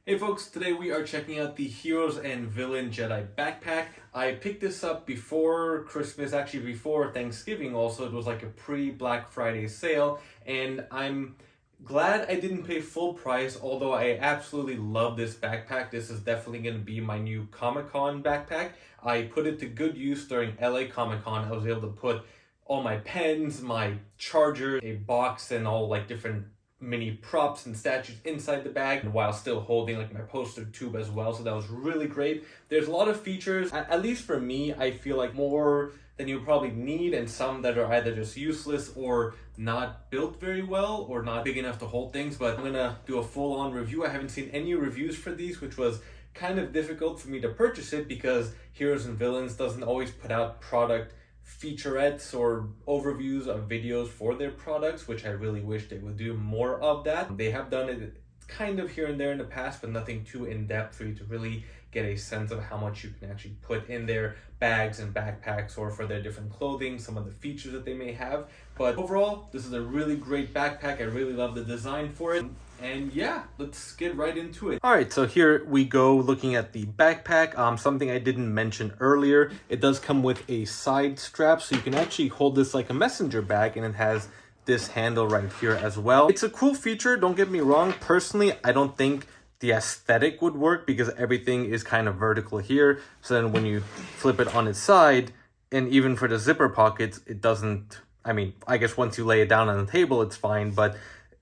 Hey folks, today we are checking out the Heroes and Villain Jedi backpack. I picked this up before Christmas, actually before Thanksgiving also. It was like a pre-Black Friday sale, and I'm glad I didn't pay full price, although I absolutely love this backpack. This is definitely going to be my new Comic-Con backpack. I put it to good use during LA Comic-Con. I was able to put all my pens, my charger, a box, and all like different mini props and statues inside the bag while still holding like my poster tube as well, so that was really great. There's a lot of features, at least for me, I feel like more than you probably need, and some that are either just useless or not built very well or not big enough to hold things. But I'm gonna do a full-on review. I haven't seen any reviews for these, which was kind of difficult for me to purchase it because Heroes and Villains doesn't always put out product featurettes or overviews of videos for their products, which I really wish they would do more of that. They have done it kind of here and there in the past, but nothing too in-depth for you to really get a sense of how much you can actually put in their bags and backpacks, or for their different clothing, some of the features that they may have. But overall, this is a really great backpack. I really love the design for it. And yeah, let's get right into it. All right, so here we go looking at the backpack. Something I didn't mention earlier, it does come with a side strap, so you can actually hold this like a messenger bag, and it has this handle right here as well. It's a cool feature, don't get me wrong. Personally, I don't think the aesthetic would work because everything is kind of vertical here. So then when you flip it on its side, and even for the zipper pockets, it doesn't, I mean, I guess once you lay it down on the table, it's fine, but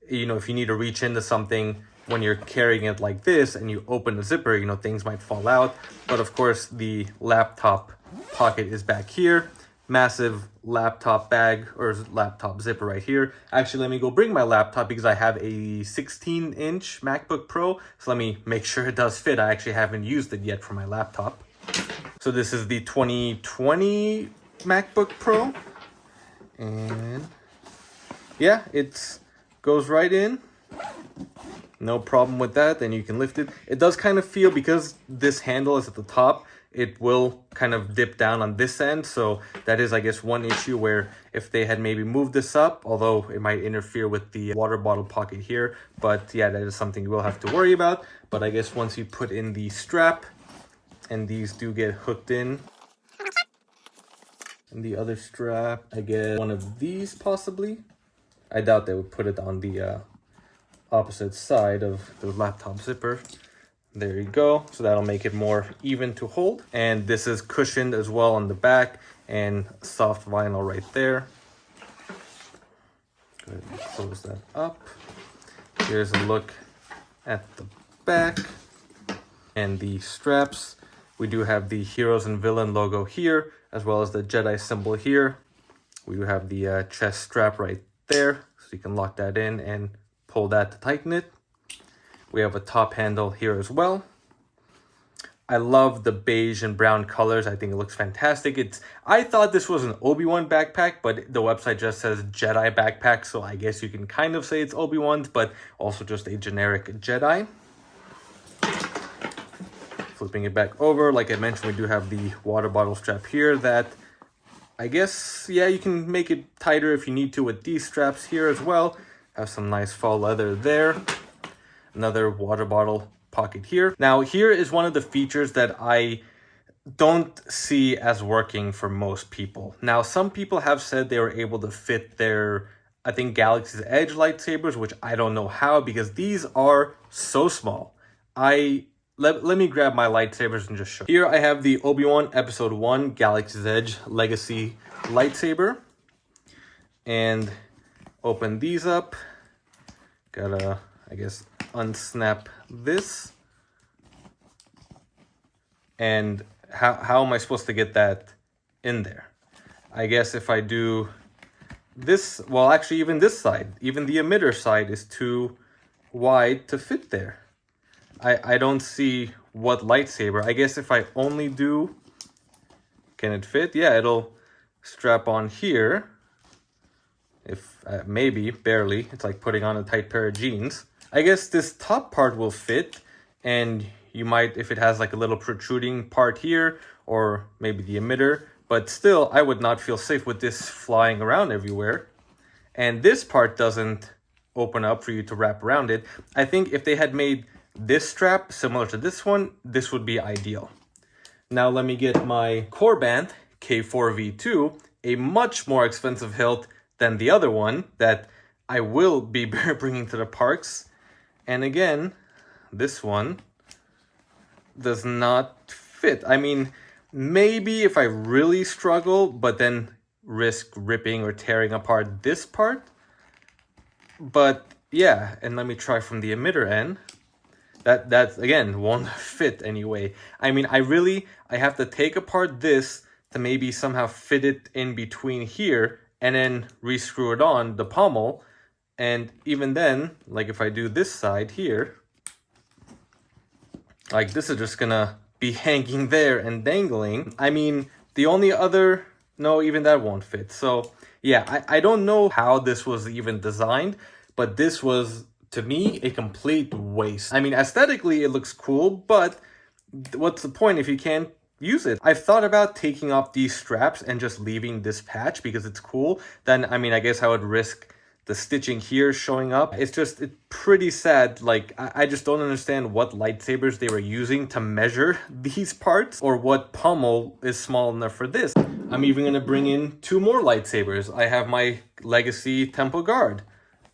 you know, if you need to reach into something when you're carrying it like this and you open the zipper, you know, things might fall out. But of course, the laptop pocket is back here. Massive laptop bag or laptop zipper right here. Actually, let me go bring my laptop because I have a 16-inch MacBook Pro. So let me make sure it does fit. I actually haven't used it yet for my laptop. So this is the 2020 MacBook Pro. And yeah, it's goes right in, no problem with that. Then you can lift it. It does kind of feel, because this handle is at the top, it will kind of dip down on this end. So that is, I guess, one issue, where if they had maybe moved this up, although it might interfere with the water bottle pocket here. But yeah, that is something you will have to worry about. But I guess once you put in the strap, and these do get hooked in, and the other strap, I get one of these possibly. I doubt they would put it on the opposite side of the laptop zipper. There you go. So that'll make it more even to hold. And this is cushioned as well on the back, and soft vinyl right there. Go ahead and close that up. Here's a look at the back and the straps. We do have the Heroes and Villain logo here, as well as the Jedi symbol here. We do have the chest strap right there, so you can lock that in and pull that to tighten it. We have a top handle here as well. I love the beige and brown colors. I think it looks fantastic. I thought this was an Obi-Wan backpack, but the website just says Jedi backpack, so I guess you can kind of say it's Obi-Wan's, but also just a generic Jedi. Flipping it back over, like I mentioned, we do have the water bottle strap here that I guess, yeah, you can make it tighter if you need to with these straps here as well. Have some nice faux leather there. Another water bottle pocket here. Now, here is one of the features that I don't see as working for most people. Now, some people have said they were able to fit their, I think, Galaxy's Edge lightsabers, which I don't know how, because these are so small. Let me grab my lightsabers and just show you. Here I have the Obi-Wan Episode 1 Galaxy's Edge Legacy lightsaber. And open these up. Gotta, I guess, unsnap this. And how am I supposed to get that in there? I guess if I do this, well, actually even this side, even the emitter side is too wide to fit there. I don't see what lightsaber. I guess if I only do, can it fit? Yeah, it'll strap on here. If maybe, barely. It's like putting on a tight pair of jeans. I guess this top part will fit, and you might, if it has like a little protruding part here, or maybe the emitter, but still, I would not feel safe with this flying around everywhere. And this part doesn't open up for you to wrap around it. I think if they had made this strap, similar to this one, this would be ideal. Now let me get my core band, K4V2, a much more expensive hilt than the other one that I will be bringing to the parks. And again, this one does not fit. I mean, maybe if I really struggle, but then risk ripping or tearing apart this part. But yeah, and let me try from the emitter end. That again won't fit anyway. I mean, I have to take apart this to maybe somehow fit it in between here and then re-screw it on the pommel. And even then, like if I do this side here, like this is just gonna be hanging there and dangling. I mean, the only other, no, even that won't fit. So yeah, I don't know how this was even designed, but this was, to me, a complete waste. I mean, aesthetically, it looks cool, but what's the point if you can't use it? I've thought about taking off these straps and just leaving this patch because it's cool. Then, I mean, I guess I would risk the stitching here showing up. It's pretty sad. Like, I just don't understand what lightsabers they were using to measure these parts, or what pommel is small enough for this. I'm even gonna bring in 2 more lightsabers. I have my Legacy Temple Guard.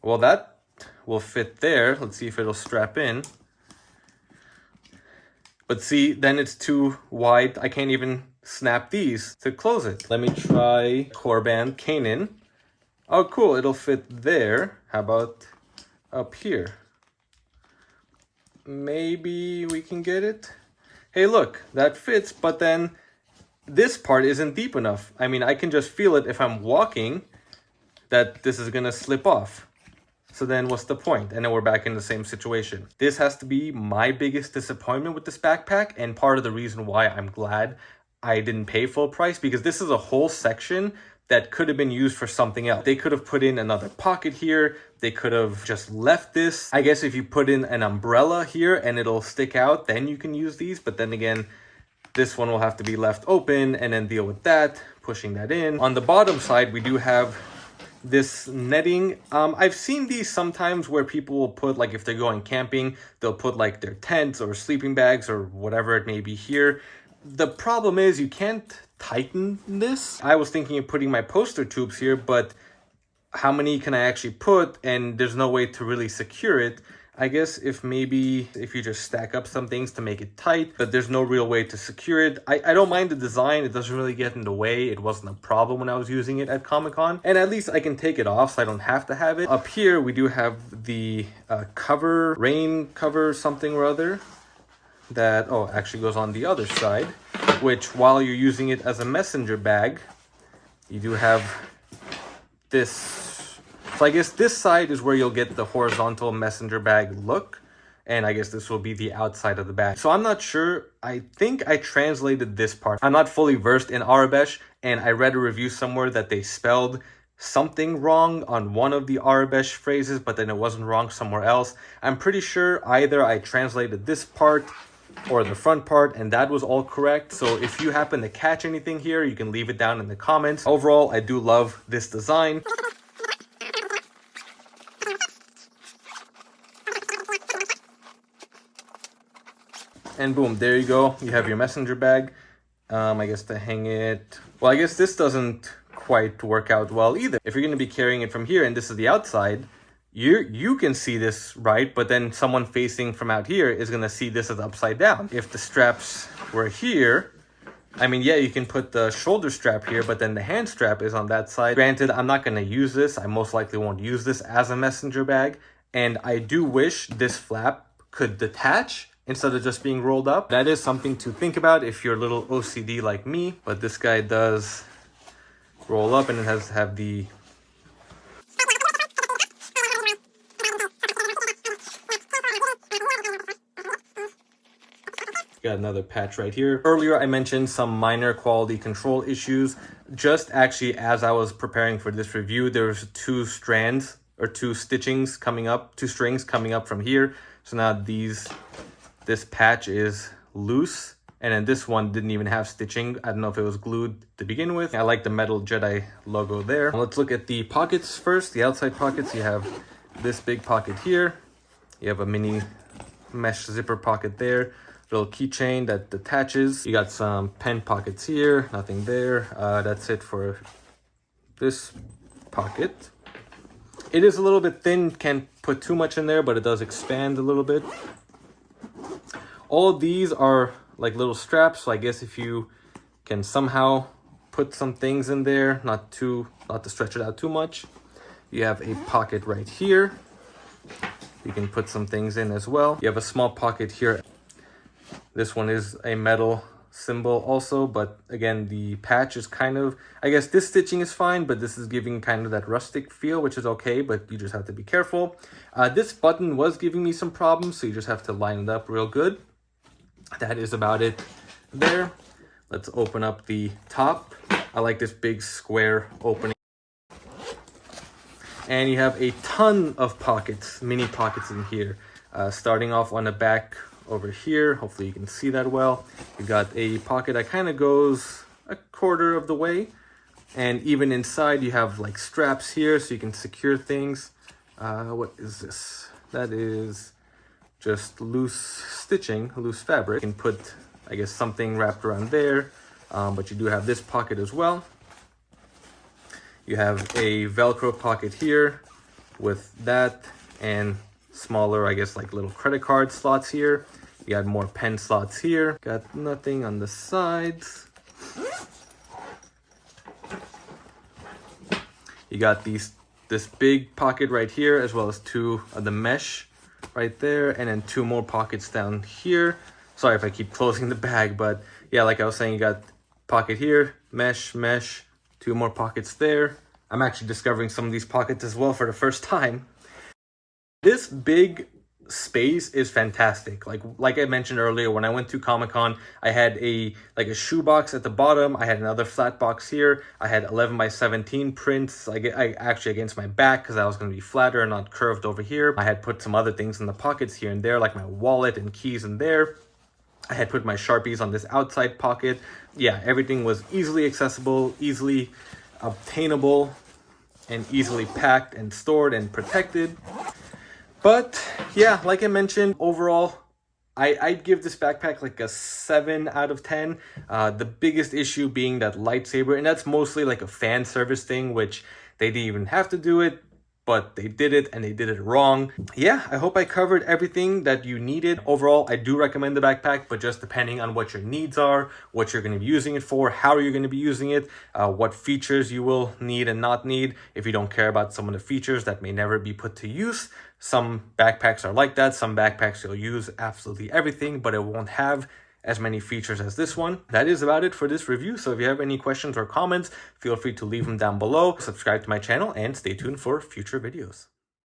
Well, that will fit there. Let's see if it'll strap in. But see, then it's too wide. I can't even snap these to close it. Let me try core band Kanan. Oh, cool, it'll fit there. How about up here? Maybe we can get it. Hey, look, that fits, but then this part isn't deep enough. I mean, I can just feel it if I'm walking that this is gonna slip off. So then what's the point? And then we're back in the same situation. This has to be my biggest disappointment with this backpack, and part of the reason why I'm glad I didn't pay full price, because this is a whole section that could have been used for something else. They could have put in another pocket here. They could have just left this. I guess if you put in an umbrella here and it'll stick out, then you can use these. But then again, this one will have to be left open and then deal with that, pushing that in. On the bottom side, we do have this netting. I've seen these sometimes where people will put, like if they're going camping, they'll put like their tents or sleeping bags or whatever it may be here. The problem is you can't tighten this. I was thinking of putting my poster tubes here, but how many can I actually put? And there's no way to really secure it. I guess if you just stack up some things to make it tight, but there's no real way to secure it. I don't mind the design. It doesn't really get in the way. It wasn't a problem when I was using it at Comic-Con. And at least I can take it off so I don't have to have it. Up here, we do have the cover, rain cover something or other. That, actually goes on the other side, which while you're using it as a messenger bag, you do have this. So I guess this side is where you'll get the horizontal messenger bag look, and I guess this will be the outside of the bag. So I'm not sure. I think I translated this part. I'm not fully versed in Arabesh, and I read a review somewhere that they spelled something wrong on one of the Arabesh phrases, but then it wasn't wrong somewhere else. I'm pretty sure either I translated this part or the front part, and that was all correct. So if you happen to catch anything here, you can leave it down in the comments. Overall, I do love this design. And boom, there you go. You have your messenger bag. I guess to hang it. Well, I guess this doesn't quite work out well either. If you're going to be carrying it from here and this is the outside, you can see this, right? But then someone facing from out here is going to see this as upside down. If the straps were here, I mean, yeah, you can put the shoulder strap here, but then the hand strap is on that side. Granted, I'm not going to use this. I most likely won't use this as a messenger bag. And I do wish this flap could detach instead of just being rolled up. That is something to think about if you're a little OCD like me. But this guy does roll up, and it has to have the got another patch right here. Earlier I mentioned some minor quality control issues. Just actually as I was preparing for this review, there's two strings coming up from here. So now this patch is loose, and then this one didn't even have stitching. I don't know if it was glued to begin with. I like the metal Jedi logo there. Let's look at the pockets first. The outside pockets, you have this big pocket here. You have a mini mesh zipper pocket there. Little keychain that detaches. You got some pen pockets here, nothing there. That's it for this pocket. It is a little bit thin, can't put too much in there, but it does expand a little bit. All of these are like little straps, so I guess if you can somehow put some things in there, not to stretch it out too much. You have a pocket right here. You can put some things in as well. You have a small pocket here. This one is a metal symbol also, but again, the patch is kind of, I guess this stitching is fine, but this is giving kind of that rustic feel, which is okay, but you just have to be careful. This button was giving me some problems, so you just have to line it up real good. That is about it there. Let's open up the top. I like this big square opening. And you have a ton of pockets, mini pockets in here. Starting off on the back over here, hopefully you can see that well. You got a pocket that kind of goes a quarter of the way, and even inside you have like straps here so you can secure things. What is this? That is just loose stitching, loose fabric. You can put, I guess, something wrapped around there, but you do have this pocket as well. You have a Velcro pocket here with that, and smaller, I guess, like little credit card slots here. You got more pen slots here. Got nothing on the sides. You got this big pocket right here, as well as two of the mesh right there, and then two more pockets down here. Sorry if I keep closing the bag, but yeah, like I was saying, you got pocket here, mesh, two more pockets there. I'm actually discovering some of these pockets as well for the first time. This big space is fantastic. Like I mentioned earlier, when I went to Comic-Con, I had a shoe box at the bottom. I had another flat box here. I had 11 by 17 prints. I actually against my back because I was going to be flatter and not curved over here. I had put some other things in the pockets here and there, like my wallet and keys in there. I had put my Sharpies on this outside pocket. Yeah, everything was easily accessible, easily obtainable, and easily packed and stored and protected. But yeah, like I mentioned, overall, I'd give this backpack like a 7 out of 10. The biggest issue being that lightsaber, and that's mostly like a fan service thing, which they didn't even have to do it, but they did it and they did it wrong. Yeah, I hope I covered everything that you needed. Overall, I do recommend the backpack, but just depending on what your needs are, what you're going to be using it for, how you're going to be using it, what features you will need and not need. If you don't care about some of the features that may never be put to use, some backpacks are like that. Some backpacks you'll use absolutely everything, but it won't have as many features as this one. That is about it for this review. So if you have any questions or comments, feel free to leave them down below. Subscribe to my channel and stay tuned for future videos.